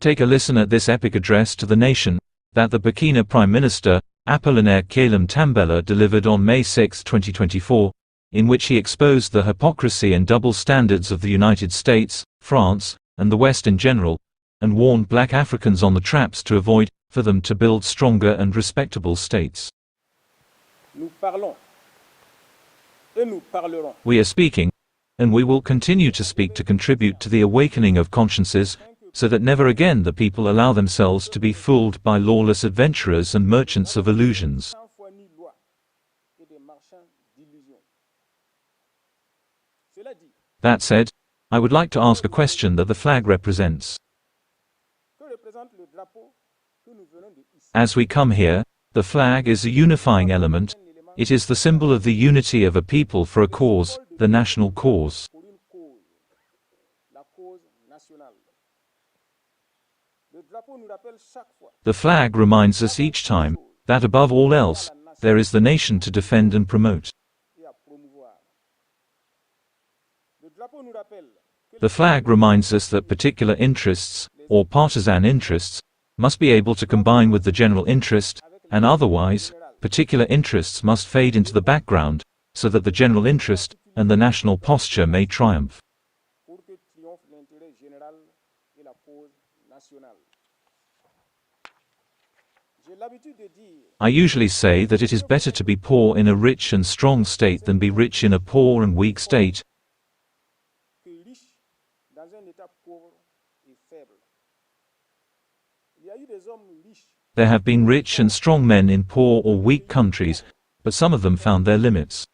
Take a listen at this epic address to the nation that the Burkina Prime Minister, Appolinaire Kyelem Tambella, delivered on May 6, 2024, in which he exposed the hypocrisy and double standards of the United States, France, and the West in general, and warned black Africans on the traps to avoid, for them to build stronger and respectable states. We are speaking, and we will continue to speak to contribute to the awakening of consciences, so that never again the people allow themselves to be fooled by lawless adventurers and merchants of illusions. That said, I would like to ask a question that the flag represents. As we come here, the flag is a unifying element. It is the symbol of the unity of a people for a cause, the national cause. The flag reminds us each time that above all else, there is the nation to defend and promote. The flag reminds us that particular interests, or partisan interests, must be able to combine with the general interest, and otherwise, particular interests must fade into the background, so that the general interest and the national posture may triumph. I usually say that it is better to be poor in a rich and strong state than be rich in a poor and weak state. There have been rich and strong men in poor or weak countries, but some of them found their limits.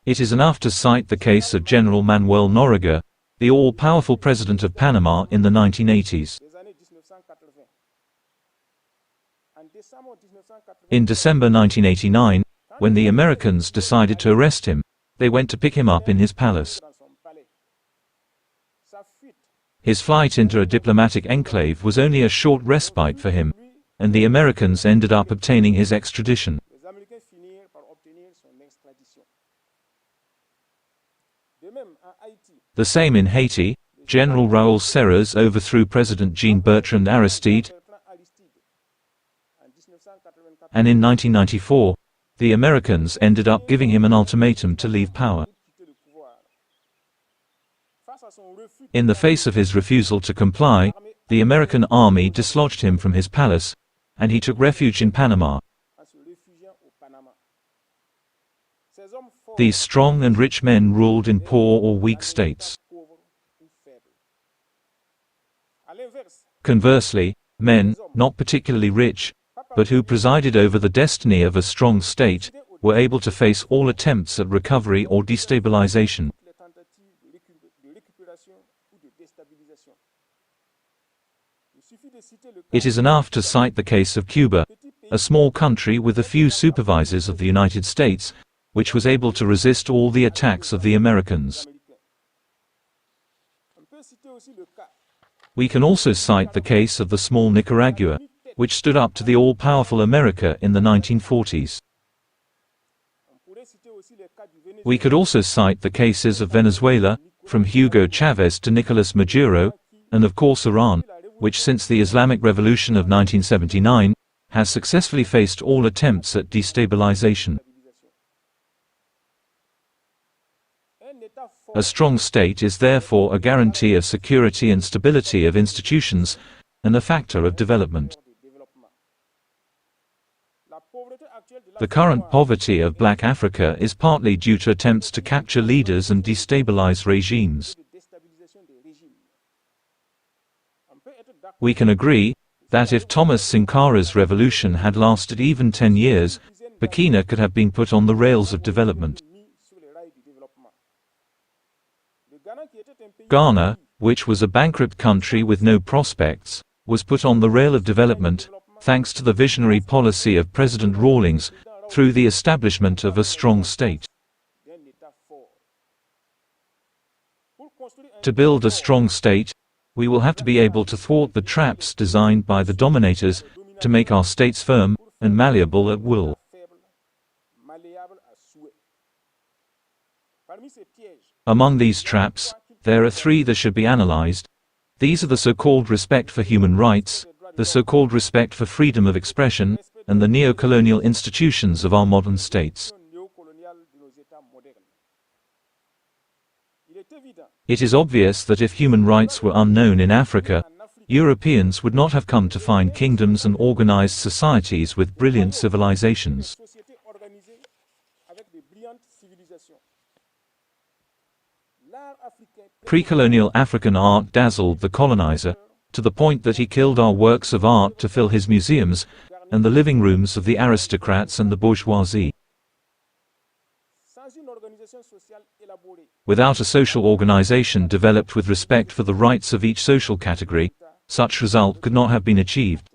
It is enough to cite the case of General Manuel Noriega, the all-powerful president of Panama in the 1980s. In December 1989, when the Americans decided to arrest him, they went to pick him up in his palace. His flight into a diplomatic enclave was only a short respite for him, and the Americans ended up obtaining his extradition. The same in Haiti. General Raoul Serres overthrew President Jean-Bertrand Aristide, and in 1994, the Americans ended up giving him an ultimatum to leave power. In the face of his refusal to comply, the American army dislodged him from his palace, and he took refuge in Panama. These strong and rich men ruled in poor or weak states. Conversely, men, not particularly rich, but who presided over the destiny of a strong state, were able to face all attempts at recovery or destabilization. It is enough to cite the case of Cuba, a small country with a few supervisors of the United States, which was able to resist all the attacks of the Americans. We can also cite the case of the small Nicaragua, which stood up to the all-powerful America in the 1940s. We could also cite the cases of Venezuela, from Hugo Chavez to Nicolas Maduro, and of course Iran, which since the Islamic Revolution of 1979, has successfully faced all attempts at destabilization. A strong state is therefore a guarantee of security and stability of institutions, and a factor of development. The current poverty of Black Africa is partly due to attempts to capture leaders and destabilize regimes. We can agree that if Thomas Sankara's revolution had lasted even 10 years, Burkina could have been put on the rails of development. Ghana, which was a bankrupt country with no prospects, was put on the rail of development, thanks to the visionary policy of President Rawlings, through the establishment of a strong state. To build a strong state, we will have to be able to thwart the traps designed by the dominators, to make our states firm and malleable at will. Among these traps, there are three that should be analyzed. These are the so-called respect for human rights, the so-called respect for freedom of expression, and the neocolonial institutions of our modern states. It is obvious that if human rights were unknown in Africa, Europeans would not have come to find kingdoms and organized societies with brilliant civilizations. Pre-colonial African art dazzled the colonizer, to the point that he killed our works of art to fill his museums, and the living rooms of the aristocrats and the bourgeoisie. Without a social organization developed with respect for the rights of each social category, such result could not have been achieved.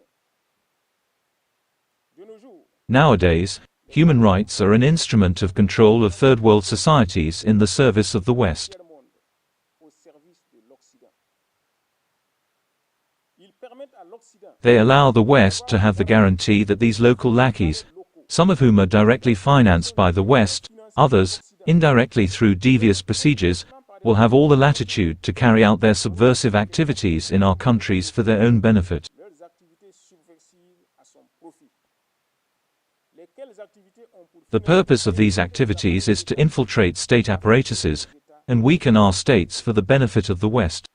Nowadays, human rights are an instrument of control of third world societies in the service of the West. They allow the West to have the guarantee that these local lackeys, some of whom are directly financed by the West, others, indirectly through devious procedures, will have all the latitude to carry out their subversive activities in our countries for their own benefit. The purpose of these activities is to infiltrate state apparatuses and weaken our states for the benefit of the West.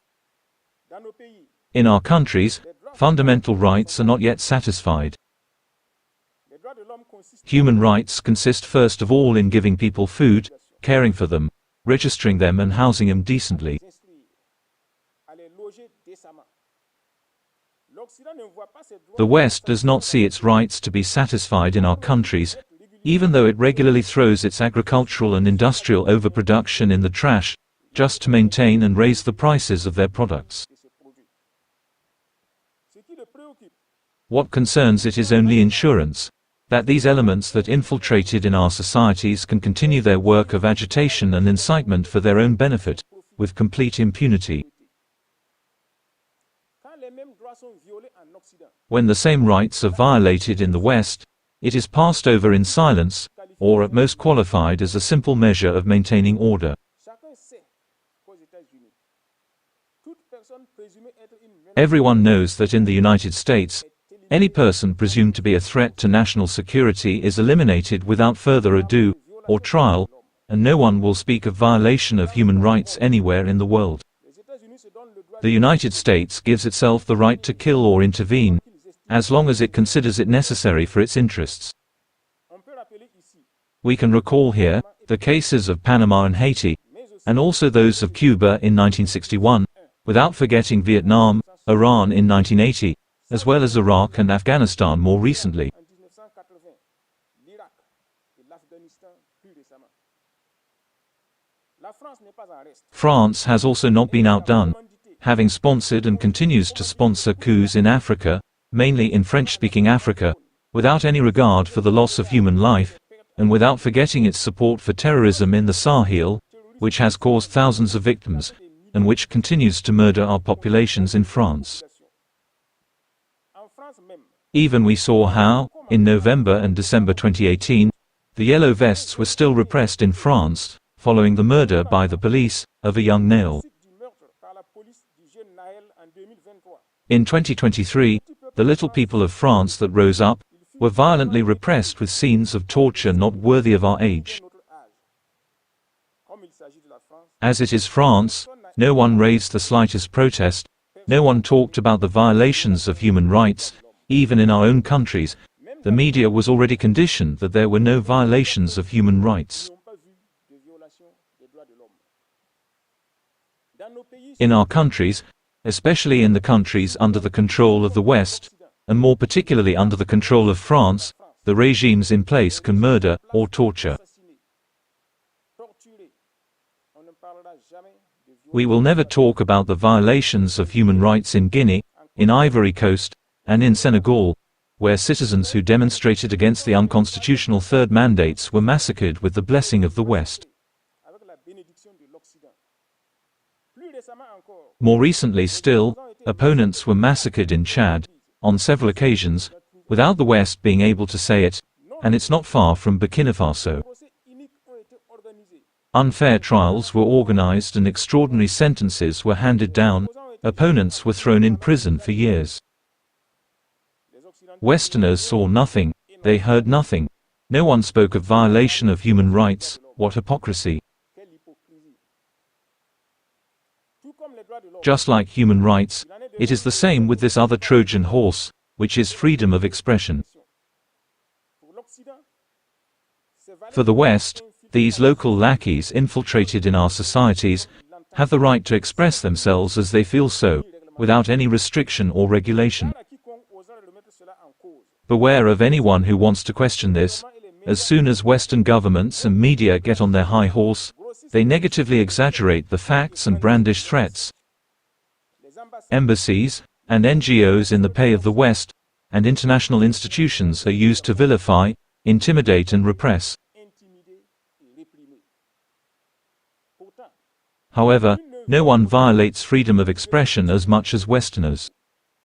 In our countries, fundamental rights are not yet satisfied. Human rights consist first of all in giving people food, caring for them, registering them and housing them decently. The West does not see its rights to be satisfied in our countries, even though it regularly throws its agricultural and industrial overproduction in the trash, just to maintain and raise the prices of their products. What concerns it is only insurance, that these elements that infiltrated in our societies can continue their work of agitation and incitement for their own benefit, with complete impunity. When the same rights are violated in the West, it is passed over in silence, or at most qualified as a simple measure of maintaining order. Everyone knows that in the United States, any person presumed to be a threat to national security is eliminated without further ado, or trial, and no one will speak of violation of human rights anywhere in the world. The United States gives itself the right to kill or intervene, as long as it considers it necessary for its interests. We can recall here the cases of Panama and Haiti, and also those of Cuba in 1961, without forgetting Vietnam, Iran in 1980, as well as Iraq and Afghanistan more recently. France has also not been outdone, having sponsored and continues to sponsor coups in Africa, mainly in French-speaking Africa, without any regard for the loss of human life, and without forgetting its support for terrorism in the Sahel, which has caused thousands of victims, and which continues to murder our populations in France. Even we saw how, in November and December 2018, the Yellow Vests were still repressed in France, following the murder by the police of a young Naël. In 2023, the little people of France that rose up were violently repressed with scenes of torture not worthy of our age. As it is France, no one raised the slightest protest, no one talked about the violations of human rights. Even in our own countries, the media was already conditioned that there were no violations of human rights. In our countries, especially in the countries under the control of the West, and more particularly under the control of France, the regimes in place can murder or torture. We will never talk about the violations of human rights in Guinea, in Ivory Coast, and in Senegal, where citizens who demonstrated against the unconstitutional third mandates were massacred with the blessing of the West. More recently still, opponents were massacred in Chad, on several occasions, without the West being able to say it, and it's not far from Burkina Faso. Unfair trials were organized and extraordinary sentences were handed down. Opponents were thrown in prison for years. Westerners saw nothing, they heard nothing. No one spoke of violation of human rights. What hypocrisy! Just like human rights, it is the same with this other Trojan horse, which is freedom of expression. For the West, these local lackeys infiltrated in our societies have the right to express themselves as they feel so, without any restriction or regulation. Beware of anyone who wants to question this. As soon as Western governments and media get on their high horse, they negatively exaggerate the facts and brandish threats. Embassies and NGOs in the pay of the West and international institutions are used to vilify, intimidate and repress. However, no one violates freedom of expression as much as Westerners.